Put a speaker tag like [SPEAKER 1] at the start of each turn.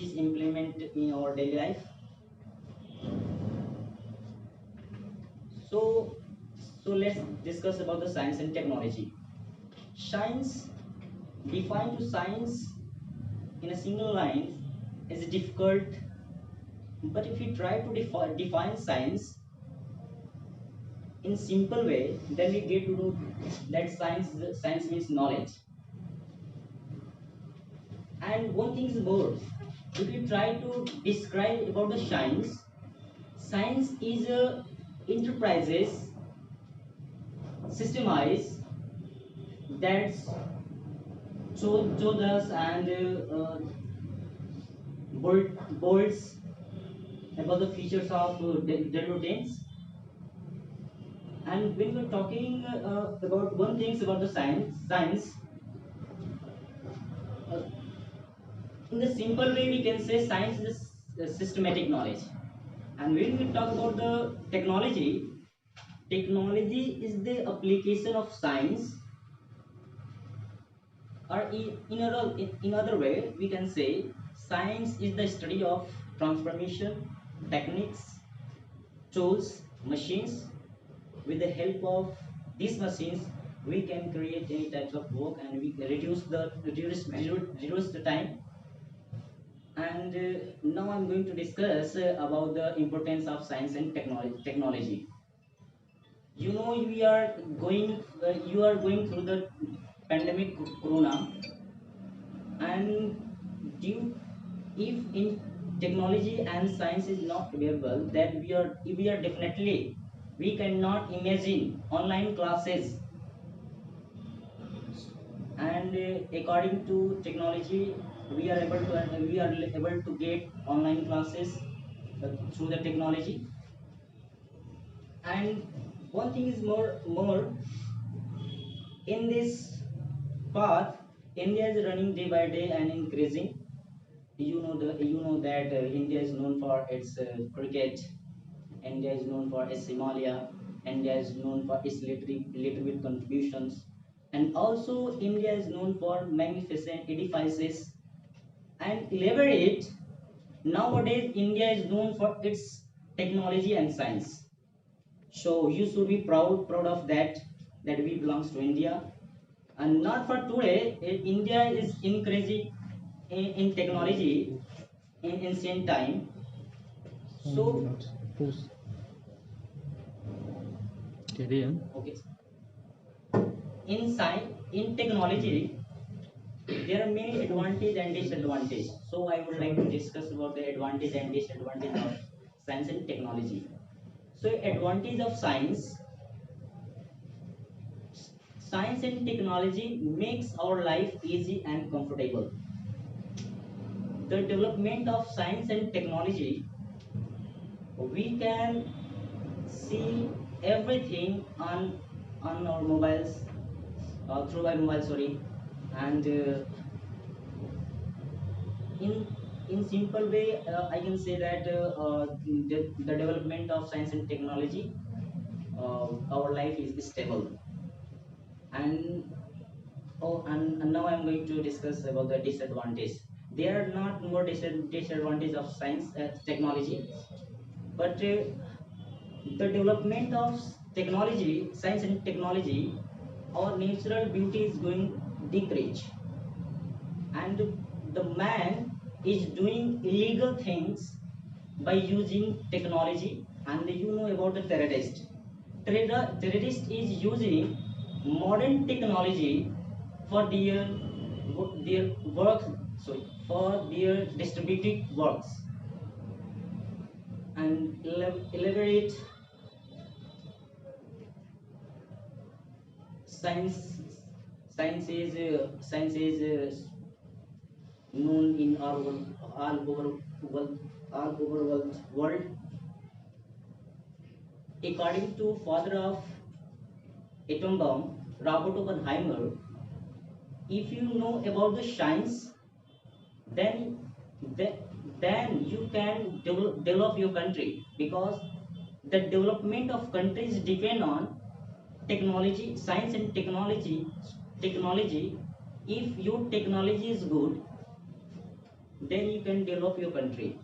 [SPEAKER 1] is implemented in our daily life. So, so let's discuss about the science and technology. Science, defined to science in a single line, is difficult. But if you try to define science in simple way, then we get to know that science means knowledge. And one thing is more, if you try to describe about the science is a enterprises systemized that shows us and boards about the features of developments. And when we're talking about one things about the science, uh, in the simple way we can say science is systematic knowledge. And when we talk about the technology is the application of science, or in other way we can say science is the study of transformation techniques, tools, machines. With the help of these machines we can create any types of work, and we can reduce the time. And now I'm going to discuss about the importance of science and technology. You know, you are going through the pandemic corona, and due if in technology and science is not available, then we are definitely we cannot imagine online classes. And according to technology we are able to get online classes through the technology. And one thing is more in this path, India is running day by day and increasing. You know that India is known for its cricket. India is known for its Himalaya. India is known for its literary contributions. And also India is known for magnificent edifices and elaborate. Nowadays India is known for its technology and science. So you should be proud of that we belongs to India. And not for today, India is increasing in technology in ancient time. So okay, in technology there are many advantage and disadvantage. So I would like to discuss about the advantage and disadvantage of science and technology. So advantage of science and technology makes our life easy and comfortable. The development of science and technology, we can see everything on our mobiles, through our mobile, sorry. And in simple way I can say that the development of science and technology, our life is stable. And and now I'm going to discuss about the disadvantage. There are not more disadvantage of technology, but the development of science and technology, our natural beauty is going decrease, and the man is doing illegal things by using technology. And you know about the terrorist. Terrorist is using modern technology for their work, sorry, for their distributed works. And elaborate science science is known in our world, all over world. According to father of atom bomb, Robert Oppenheimer, if you know about the science, then then, then you can develop your country, because the development of countries depend on technology, science and technology. If your technology is good, then you can develop your country.